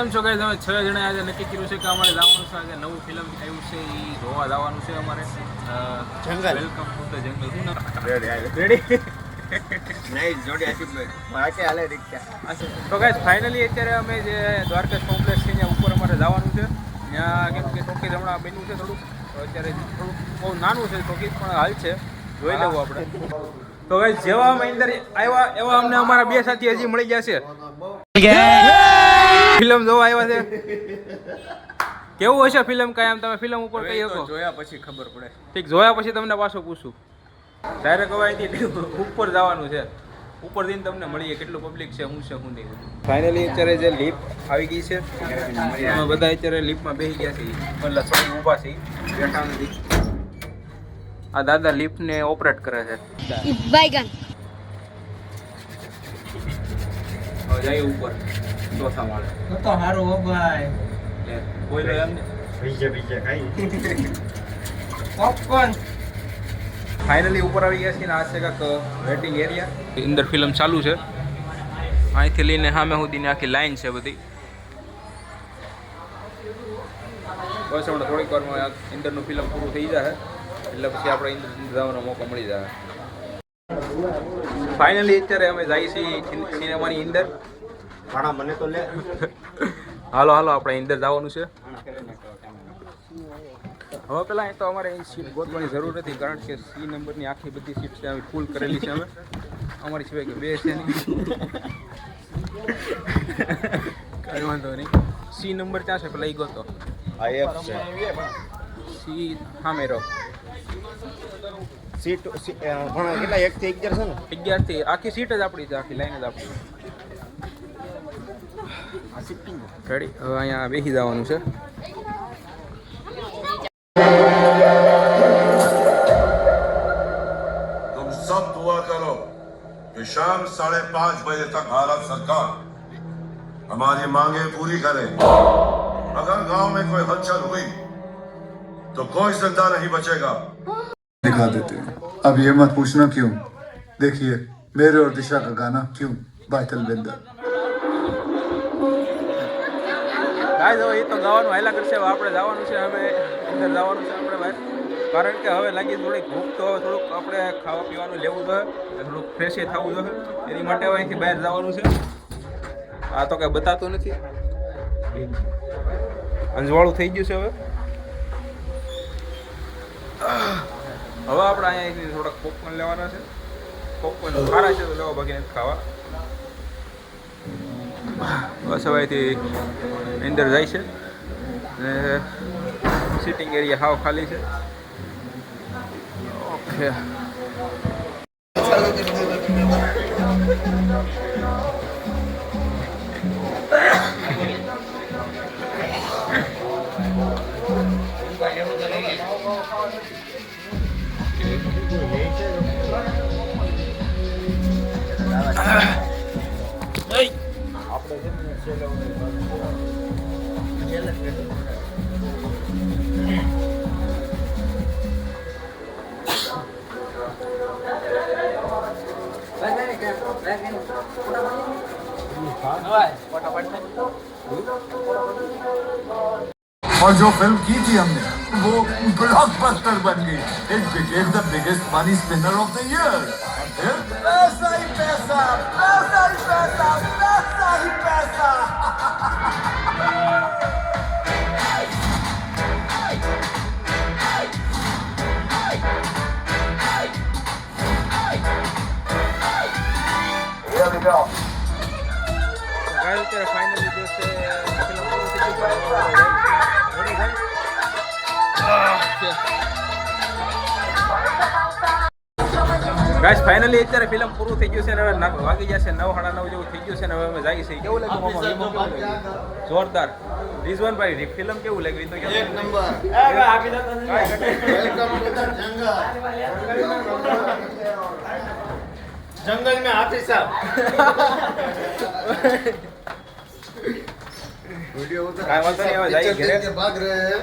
કેમ છો ગાઈસ? અમે 6 જણા આજે નક્કી કર્યું છે કે અમારે જવાનું છે. આજે નવું ફિલ્મ આવ્યું છે એ જોવા જવાનું છે અમારે. જંગલ. Welcome to the jungle. Ready nice જોડી આશિફભાઈ માકે હાલે રિક્ષા. તો ગાઈસ ફાઇનલી અત્યારે અમે જે દ્વારકા કોમ્પ્લેક્સ છે ત્યાં ઉપર અમારે જવાનું છે. ત્યાં કેમ કે ટોકીઝ હમણાં બન્યું છે થોડુંક, તો અત્યારે થોડુંક બહુ નાનું છે ટોકીઝ, પણ હાલ છે, જોઈ લેવું આપણે. તો ગાઈસ જેવા અમે અંદર આવ્યા એવા અમને અમારા બે સાથી હજી મળી ગયા છે. ફિલ્મ જોવા આવ્યા છે. કેવું હશે ફિલ્મ? કાંઈ આમ તમે ફિલ્મ ઉપર કહી શકો? જોયા પછી ખબર પડે. ઠીક, જોયા પછી તમને પાછું પૂછું. ડાયરેક્ટ હવે અહીંથી ઉપર જવાનું છે. ઉપર જઈને તમને મળીએ કેટલું પબ્લિક છે, શું છે શું નહીં. ફાઇનલી અત્યારે જે લિફ્ટ આવી ગઈ છે, અમે બધા અત્યારે લિફ્ટમાં બેસી ગયા છીએ. મતલબ થોડી ઊભા છે, બેઠા નથી. આ દાદા લિફ્ટને ઓપરેટ કરે છે. बैगन હવે જઈએ ઉપર ચોથા માળે. તો હારું હો ભાઈ. કોઈ લે એમ ને. બીજે ખાઈ પોપકોર્ન. ફાઇનલી ઉપર આવી ગયા છીએ ને આ છે કાંક વેટિંગ એરિયા. અંદર ફિલ્મ ચાલુ છે. અહીંથી લઈને સામે સુધીની આખી લાઈન છે બધી. બસ હમણાં થોડીક વારમાં અંદરનું ફિલ્મ પૂરું થઈ જશે એટલે પછી આપણે અંદર જવાનો મોકો મળી જાય. ફાઇનલી અત્યારે અમે જઈએ છીએ સિનેમાની અંદર. ભાણા મને તો લે. હાલો હાલો આપણે અંદર જવાનું છે. હવે પહેલાં અહીં તો અમારે અહીં સીટ ગોતવાની જરૂર નથી, કારણ કે સી નંબરની આખી બધી સીટ છે અમે ફૂલ કરેલી છે. અમે અમારી સિવાય કે બે છે નહીં. કંઈ વાંધો નહીં. સી નંબર ક્યાં છે પેલા એ ગોતો. આ એફ છે. સી સામે રહો. સીટ ભાણા કેટલા 1 થી 11 છે ને? 11 થી આખી સીટ જ આપણી છે, આખી લાઈન જ આપણી. આ સીટિંગ રેડી, હવે અહીંયા બેસી જવાનું છે. तुम सब दुआ करो कि शाम 5:30 बजे तक भारत सरकार हमारी मांगे पूरी करे. अगर गांव में कोई हलचल हुई तो कोई जिंदा नहीं बचेगा. दिखा देते हैं. अब ये मत पूछना क्यों. देखिए मेरे और दिशा का गाना क्यों बाय तलविंदर. ગાઈસ હવે એ તો ગાવાનું હાલ્યા કરશે. હવે આપણે જવાનું છે, હવે અંદર જવાનું છે આપણે બહાર, કારણ કે હવે લાગી થોડીક ભૂખ, તો થોડુંક આપણે ખાવા પીવાનું લેવું જોઈએ, થોડુંક ફ્રેશ થવું જોઈએ. એની માટે હવે અહીંથી બહાર જવાનું છે. આ તો કંઈ બતાતું નથી, અંજવાળું થઈ ગયું છે. હવે હવે આપણે અહીંયાથી થોડાક પોપકોર્ન લેવાના છે. પોપકોર્ન સારા છે તો લેવા, બાકી નથી ખાવા. બસ હવે અહીંથી અંદર જાય છે અને સિટિંગ એરિયા હાવ ખાલી છે. ઓકે, और जो फिल्म की थी हमने वो ब्लॉकबस्टर बन गई. It became the biggest money spinner of the year. पैसा ही पैसा, पैसा ही पैसा, पैसा ही पैसा. Here we go. ગાઈસ અત્યારે ફાઇનલી જે છે ફિલ્મ પૂરું થઈ ગયું છે. Ready guys? ગાઈસ ફાઇનલી અત્યારે ફિલ્મ પૂરું થઈ ગયું છે ને હવે વાગી જશે 9, 9:30 જેવું થઈ ગયું છે ને હવે અમે જઈએ છીએ. કેવું લાગ્યું મામા? કેવું લાગ્યું? જોરદાર. રિઝવાનભાઈ ફિલ્મ કેવું લાગ્યું? તો એક નંબર. जंगल में हाथी साहब. वीडियो काई वांधो नहीं, હવે જઈએ ઘરે. भाग रहे हैं.